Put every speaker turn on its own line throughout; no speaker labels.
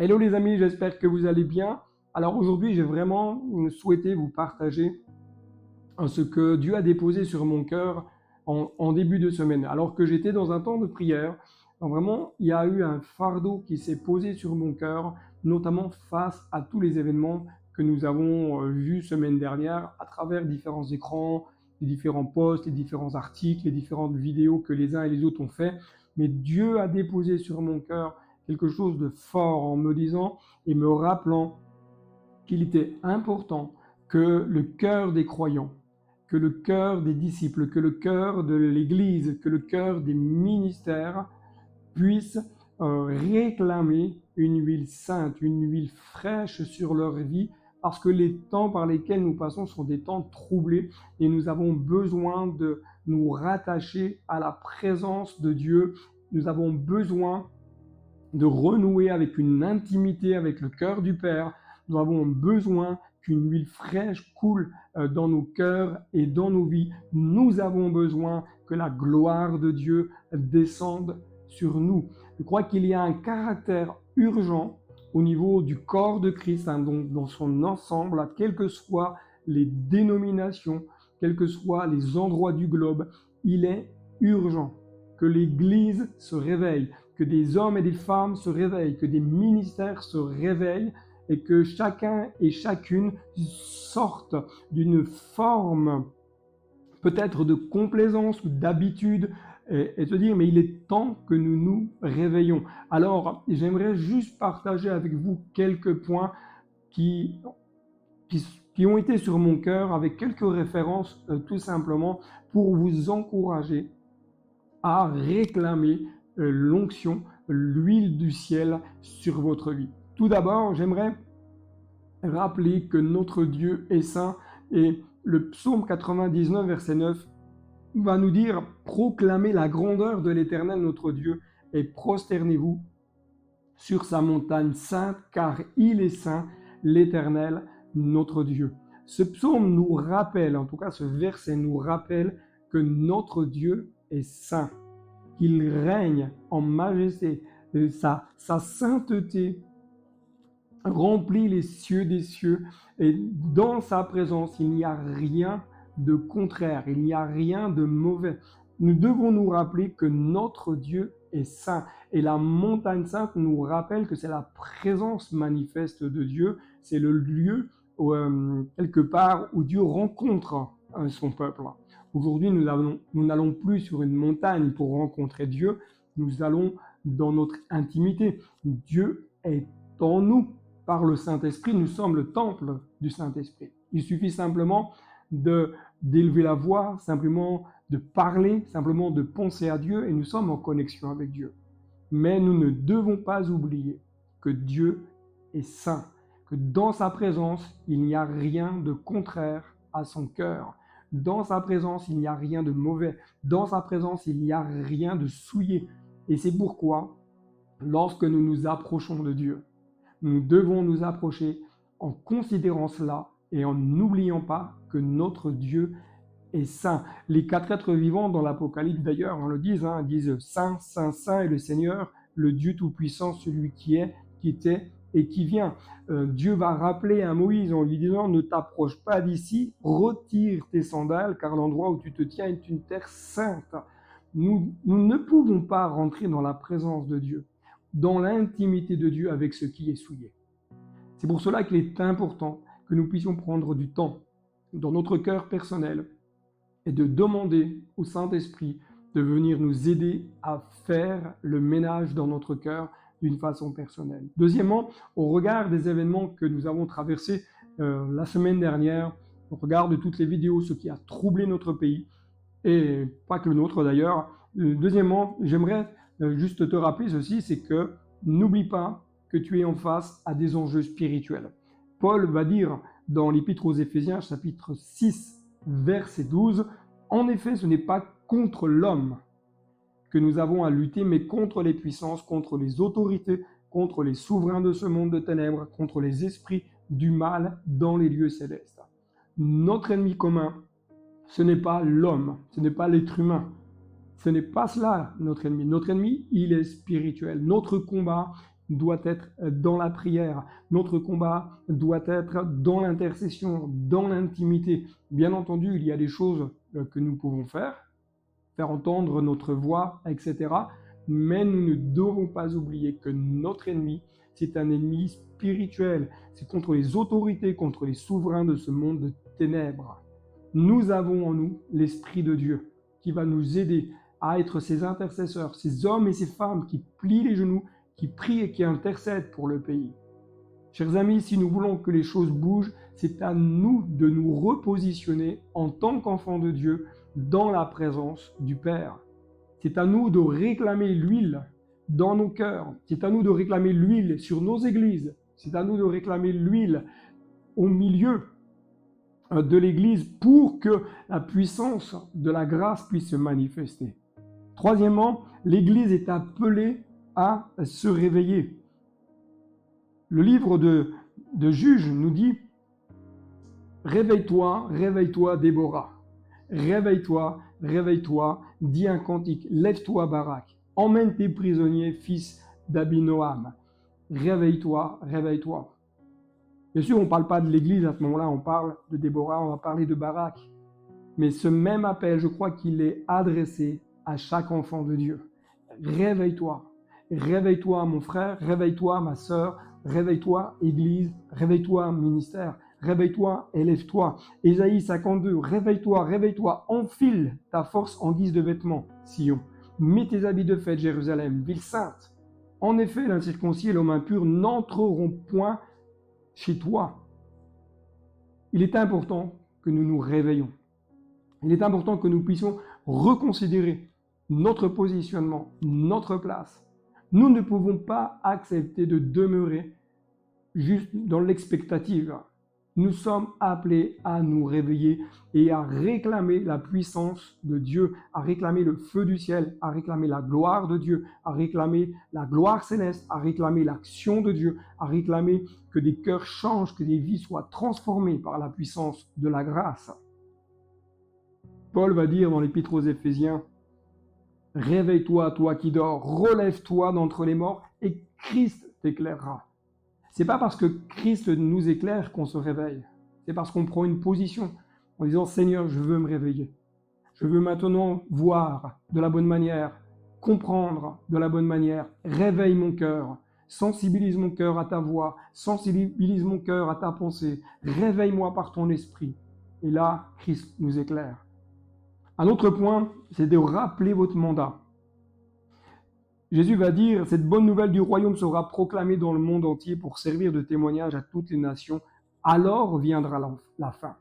Hello les amis, j'espère que vous allez bien. Alors aujourd'hui, j'ai vraiment souhaité vous partager ce que Dieu a déposé sur mon cœur en début de semaine. Alors que j'étais dans un temps de prière, donc vraiment, il y a eu un fardeau qui s'est posé sur mon cœur, notamment face à tous les événements que nous avons vus semaine dernière à travers différents écrans, les différents posts, les différents articles, les différentes vidéos que les uns et les autres ont fait. Mais Dieu a déposé sur mon cœur quelque chose de fort en me disant et me rappelant qu'il était important que le cœur des croyants, que le cœur des disciples, que le cœur de l'Église, que le cœur des ministères puisse réclamer une huile sainte, une huile fraîche sur leur vie, parce que les temps par lesquels nous passons sont des temps troublés et nous avons besoin de nous rattacher à la présence de Dieu. Nous avons besoin de renouer avec une intimité avec le cœur du Père. Nous avons besoin qu'une huile fraîche coule dans nos cœurs et dans nos vies. Nous avons besoin que la gloire de Dieu descende sur nous. Je crois qu'il y a un caractère urgent au niveau du corps de Christ, hein, dans son ensemble, quelles que soient les dénominations, quels que soient les endroits du globe. Il est urgent que l'Église se réveille, que des hommes et des femmes se réveillent, que des ministères se réveillent et que chacun et chacune sortent d'une forme peut-être de complaisance ou d'habitude et se dire mais il est temps que nous nous réveillons. Alors j'aimerais juste partager avec vous quelques points qui, qui ont été sur mon cœur avec quelques références tout simplement pour vous encourager à réclamer l'onction, l'huile du ciel sur votre vie. Tout d'abord, j'aimerais rappeler que notre Dieu est saint et le psaume 99, verset 9, va nous dire « Proclamez la grandeur de l'Éternel notre Dieu et prosternez-vous sur sa montagne sainte, car il est saint, l'Éternel notre Dieu. » Ce psaume nous rappelle, en tout cas ce verset nous rappelle que notre Dieu est saint, qu'il règne en majesté, sa sainteté remplit les cieux des cieux, et dans sa présence, il n'y a rien de contraire, il n'y a rien de mauvais. Nous devons nous rappeler que notre Dieu est saint, et la montagne sainte nous rappelle que c'est la présence manifeste de Dieu, c'est le lieu où, quelque part où Dieu rencontre son peuple. Aujourd'hui, nous n'allons plus sur une montagne pour rencontrer Dieu, nous allons dans notre intimité. Dieu est en nous. Par le Saint-Esprit, nous sommes le temple du Saint-Esprit. Il suffit simplement d'élever la voix, simplement de parler, simplement de penser à Dieu et nous sommes en connexion avec Dieu. Mais nous ne devons pas oublier que Dieu est saint, que dans sa présence, il n'y a rien de contraire à son cœur. Dans sa présence, il n'y a rien de mauvais. Dans sa présence, il n'y a rien de souillé. Et c'est pourquoi, lorsque nous nous approchons de Dieu, nous devons nous approcher en considérant cela et en n'oubliant pas que notre Dieu est saint. Les 4 êtres vivants dans l'Apocalypse d'ailleurs le disent Saint, Saint, Saint est le Seigneur, le Dieu Tout-Puissant, celui qui est, qui était et qui vient. Dieu va rappeler à Moïse en lui disant « Ne t'approche pas d'ici, retire tes sandales car l'endroit où tu te tiens est une terre sainte. » Nous ne pouvons pas rentrer dans la présence de Dieu, dans l'intimité de Dieu avec ce qui est souillé. C'est pour cela qu'il est important que nous puissions prendre du temps dans notre cœur personnel et de demander au Saint-Esprit de venir nous aider à faire le ménage dans notre cœur d'une façon personnelle. Deuxièmement, au regard des événements que nous avons traversés la semaine dernière, au regard de toutes les vidéos, ce qui a troublé notre pays, et pas que le nôtre d'ailleurs. Deuxièmement, j'aimerais juste te rappeler ceci, c'est que n'oublie pas que tu es en face à des enjeux spirituels. Paul va dire dans l'Épître aux Éphésiens, chapitre 6, verset 12, « En effet, ce n'est pas contre l'homme que nous avons à lutter, mais contre les puissances, contre les autorités, contre les souverains de ce monde de ténèbres, contre les esprits du mal dans les lieux célestes. » Notre ennemi commun, ce n'est pas l'homme, ce n'est pas l'être humain. Ce n'est pas cela notre ennemi. Notre ennemi, il est spirituel. Notre combat, doit être dans la prière. Notre combat doit être dans l'intercession, dans l'intimité. Bien entendu, il y a des choses que nous pouvons faire entendre notre voix, etc. Mais nous ne devons pas oublier que notre ennemi, c'est un ennemi spirituel. C'est contre les autorités, contre les souverains de ce monde de ténèbres. Nous avons en nous l'Esprit de Dieu qui va nous aider à être ces intercesseurs, ces hommes et ces femmes qui plient les genoux, qui prient et qui intercèdent pour le pays. Chers amis, si nous voulons que les choses bougent, c'est à nous de nous repositionner en tant qu'enfants de Dieu dans la présence du Père. C'est à nous de réclamer l'huile dans nos cœurs. C'est à nous de réclamer l'huile sur nos églises. C'est à nous de réclamer l'huile au milieu de l'Église pour que la puissance de la grâce puisse se manifester. Troisièmement, l'Église est appelée à se réveiller. Le livre de Juges nous dit « Réveille-toi, réveille-toi, Déborah. Réveille-toi, réveille-toi, dis un cantique. Lève-toi, Barak. Emmène tes prisonniers, fils d'Abinoam. Réveille-toi, réveille-toi. » Bien sûr, on ne parle pas de l'Église à ce moment-là, on parle de Déborah, on va parler de Barak. Mais ce même appel, je crois qu'il est adressé à chaque enfant de Dieu. Réveille-toi. Réveille-toi, mon frère. Réveille-toi, ma sœur. Réveille-toi, Église. Réveille-toi, ministère. Réveille-toi et lève-toi. Ésaïe 52, réveille-toi, réveille-toi. Enfile ta force en guise de vêtements, Sion. Mets tes habits de fête, Jérusalem, ville sainte. En effet, l'incirconcis et l'homme impur n'entreront point chez toi. Il est important que nous nous réveillons. Il est important que nous puissions reconsidérer notre positionnement, notre place. Nous ne pouvons pas accepter de demeurer juste dans l'expectative. Nous sommes appelés à nous réveiller et à réclamer la puissance de Dieu, à réclamer le feu du ciel, à réclamer la gloire de Dieu, à réclamer la gloire céleste, à réclamer l'action de Dieu, à réclamer que des cœurs changent, que des vies soient transformées par la puissance de la grâce. Paul va dire dans l'Épître aux Éphésiens, « Réveille-toi, toi qui dors, relève-toi d'entre les morts et Christ t'éclairera. » C'est pas parce que Christ nous éclaire qu'on se réveille. C'est parce qu'on prend une position en disant « Seigneur, je veux me réveiller. Je veux maintenant voir de la bonne manière, comprendre de la bonne manière. Réveille mon cœur, sensibilise mon cœur à ta voix, sensibilise mon cœur à ta pensée. Réveille-moi par ton esprit. » Et là, Christ nous éclaire. Un autre point, c'est de rappeler votre mandat. Jésus va dire, cette bonne nouvelle du royaume sera proclamée dans le monde entier pour servir de témoignage à toutes les nations. Alors viendra la fin.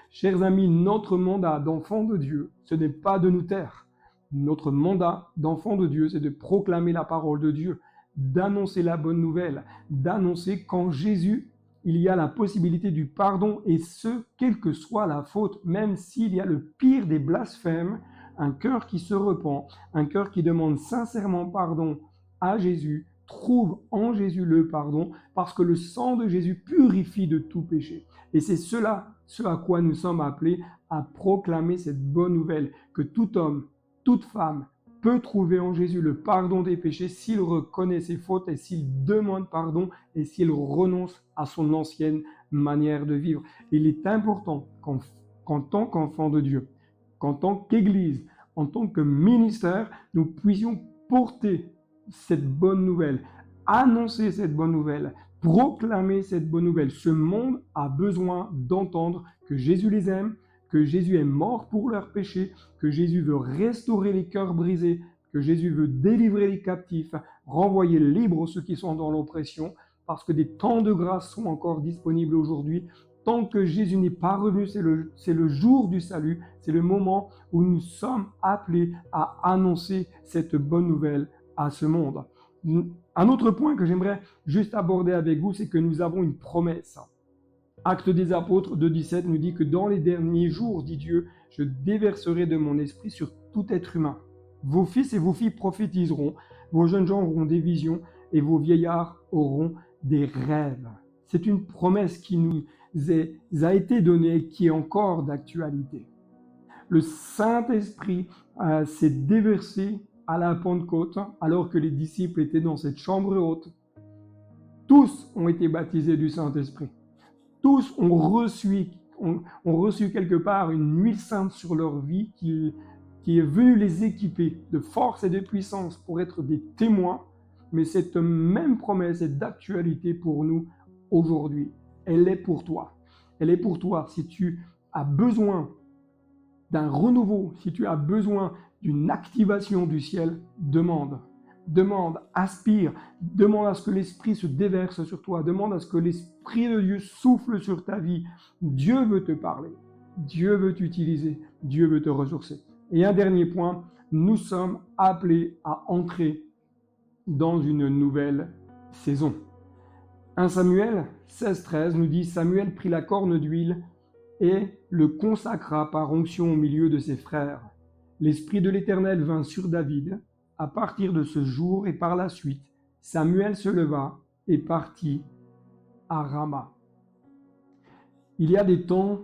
Chers amis, notre mandat d'enfant de Dieu, ce n'est pas de nous taire. Notre mandat d'enfant de Dieu, c'est de proclamer la parole de Dieu, d'annoncer la bonne nouvelle, d'annoncer qu'en Jésus, il y a la possibilité du pardon et ce, quelle que soit la faute, même s'il y a le pire des blasphèmes, un cœur qui se repent, un cœur qui demande sincèrement pardon à Jésus, trouve en Jésus le pardon parce que le sang de Jésus purifie de tout péché. Et c'est cela, ce à quoi nous sommes appelés à proclamer cette bonne nouvelle, que tout homme, toute femme peut trouver en Jésus le pardon des péchés s'il reconnaît ses fautes et s'il demande pardon et s'il renonce à son ancienne manière de vivre. Il est important qu'en tant qu'enfant de Dieu, qu'en tant qu'Église, en tant que ministère, nous puissions porter cette bonne nouvelle, annoncer cette bonne nouvelle, proclamer cette bonne nouvelle. Ce monde a besoin d'entendre que Jésus les aime, que Jésus est mort pour leurs péchés, que Jésus veut restaurer les cœurs brisés, que Jésus veut délivrer les captifs, renvoyer libres ceux qui sont dans l'oppression, parce que des temps de grâce sont encore disponibles aujourd'hui. Tant que Jésus n'est pas revenu, c'est le jour du salut, c'est le moment où nous sommes appelés à annoncer cette bonne nouvelle à ce monde. Un autre point que j'aimerais juste aborder avec vous, c'est que nous avons une promesse. Actes des Apôtres 2,17 nous dit que dans les derniers jours, dit Dieu, je déverserai de mon esprit sur tout être humain. Vos fils et vos filles prophétiseront, vos jeunes gens auront des visions et vos vieillards auront des rêves. C'est une promesse qui nous a été donnée et qui est encore d'actualité. Le Saint-Esprit s'est déversé à la Pentecôte alors que les disciples étaient dans cette chambre haute. tous ont été baptisés du Saint-Esprit. Tous ont reçu quelque part une huile sainte sur leur vie qui est venue les équiper de force et de puissance pour être des témoins. Mais cette même promesse est d'actualité pour nous aujourd'hui. Elle est pour toi. Elle est pour toi. Si tu as besoin d'un renouveau, si tu as besoin d'une activation du ciel, demande, aspire, demande à ce que l'Esprit se déverse sur toi, demande à ce que l'Esprit de Dieu souffle sur ta vie. Dieu veut te parler, Dieu veut t'utiliser, Dieu veut te ressourcer. Et un dernier point, nous sommes appelés à entrer dans une nouvelle saison. 1 Samuel 16,13 nous dit « Samuel prit la corne d'huile et le consacra par onction au milieu de ses frères. L'Esprit de l'Éternel vint sur David à partir de ce jour et par la suite, Samuel se leva et partit à Rama. » Il y a des temps,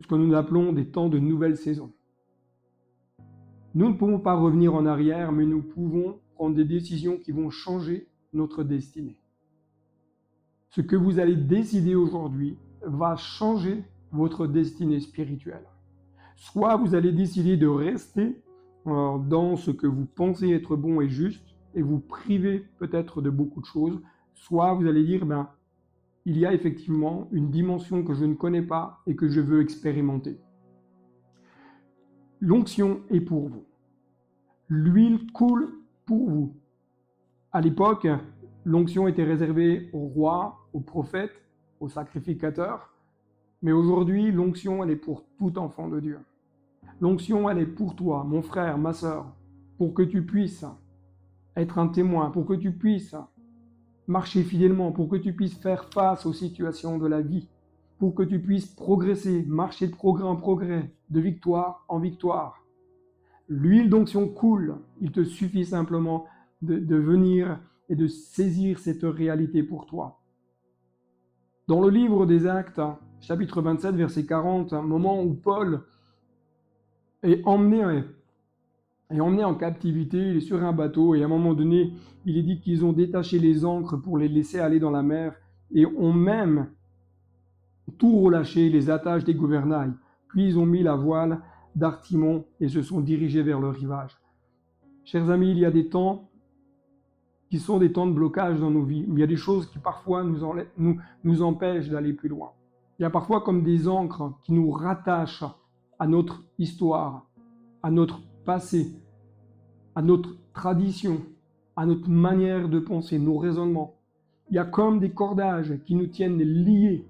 ce que nous appelons des temps de nouvelle saison. Nous ne pouvons pas revenir en arrière, mais nous pouvons prendre des décisions qui vont changer notre destinée. Ce que vous allez décider aujourd'hui va changer votre destinée spirituelle. Soit vous allez décider de rester dans ce que vous pensez être bon et juste et vous priver peut-être de beaucoup de choses, soit vous allez dire, il y a effectivement une dimension que je ne connais pas et que je veux expérimenter. L'onction est pour vous. L'huile coule pour vous. À l'époque, l'onction était réservée aux rois, aux prophètes, aux sacrificateurs. Mais aujourd'hui, l'onction, elle est pour tout enfant de Dieu. L'onction, elle est pour toi, mon frère, ma sœur, pour que tu puisses être un témoin, pour que tu puisses marcher fidèlement, pour que tu puisses faire face aux situations de la vie, pour que tu puisses progresser, marcher de progrès en progrès, de victoire en victoire. L'huile d'onction coule, il te suffit simplement de venir et de saisir cette réalité pour toi. Dans le livre des Actes, chapitre 27, verset 40, un moment où Paul est emmené en captivité, il est sur un bateau et à un moment donné, il est dit qu'ils ont détaché les ancres pour les laisser aller dans la mer et ont même tout relâché, les attaches des gouvernails. Puis ils ont mis la voile d'artimon et se sont dirigés vers le rivage. Chers amis, il y a des temps qui sont des temps de blocage dans nos vies. Il y a des choses qui parfois nous empêchent d'aller plus loin. Il y a parfois comme des ancres qui nous rattachent à notre histoire, à notre passé, à notre tradition, à notre manière de penser, nos raisonnements. Il y a comme des cordages qui nous tiennent liés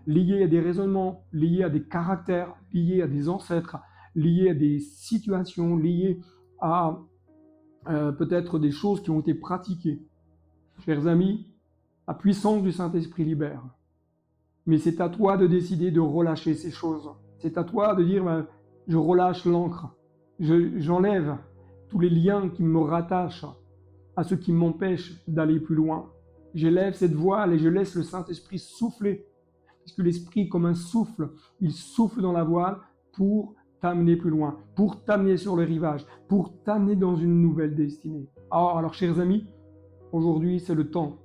à des raisonnements, liés à des caractères, liés à des ancêtres, liés à des situations, liés à peut-être des choses qui ont été pratiquées. Chers amis, la puissance du Saint-Esprit libère. Mais c'est à toi de décider de relâcher ces choses. C'est à toi de dire, je relâche l'ancre. J'enlève tous les liens qui me rattachent à ce qui m'empêche d'aller plus loin. J'élève cette voile et je laisse le Saint-Esprit souffler. Parce que l'Esprit, comme un souffle, il souffle dans la voile pour t'amener plus loin, pour t'amener sur le rivage, pour t'amener dans une nouvelle destinée. Alors, chers amis, aujourd'hui, c'est le temps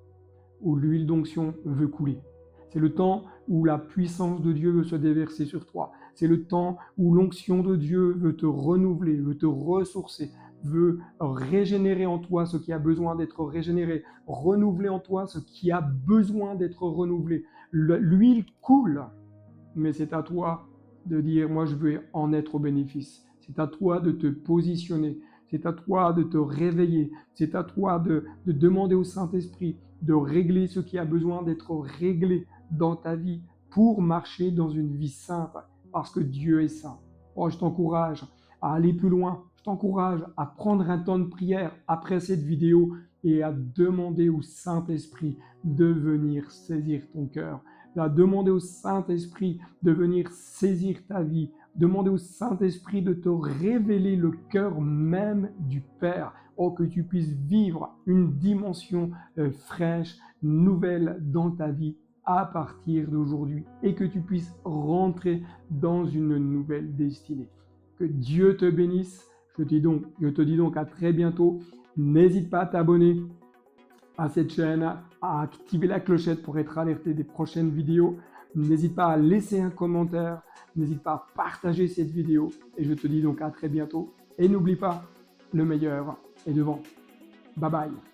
où l'huile d'onction veut couler. C'est le temps où la puissance de Dieu veut se déverser sur toi. C'est le temps où l'onction de Dieu veut te renouveler, veut te ressourcer, veut régénérer en toi ce qui a besoin d'être régénéré, renouveler en toi ce qui a besoin d'être renouvelé. L'huile coule, mais c'est à toi de dire, moi je veux en être au bénéfice. C'est à toi de te positionner, c'est à toi de te réveiller, c'est à toi de demander au Saint-Esprit de régler ce qui a besoin d'être réglé dans ta vie pour marcher dans une vie sainte, parce que Dieu est saint. Oh, je t'encourage à aller plus loin, je t'encourage à prendre un temps de prière après cette vidéo et à demander au Saint-Esprit de venir saisir ton cœur, à demander au Saint-Esprit de venir saisir ta vie, demander au Saint-Esprit de te révéler le cœur même du Père, que tu puisses vivre une dimension fraîche, nouvelle dans ta vie à partir d'aujourd'hui et que tu puisses rentrer dans une nouvelle destinée. Que Dieu te bénisse. Je te dis donc à très bientôt. N'hésite pas à t'abonner à cette chaîne, à activer la clochette pour être alerté des prochaines vidéos. N'hésite pas à laisser un commentaire, n'hésite pas à partager cette vidéo et je te dis donc à très bientôt. Et n'oublie pas, le meilleur est devant. Bye bye.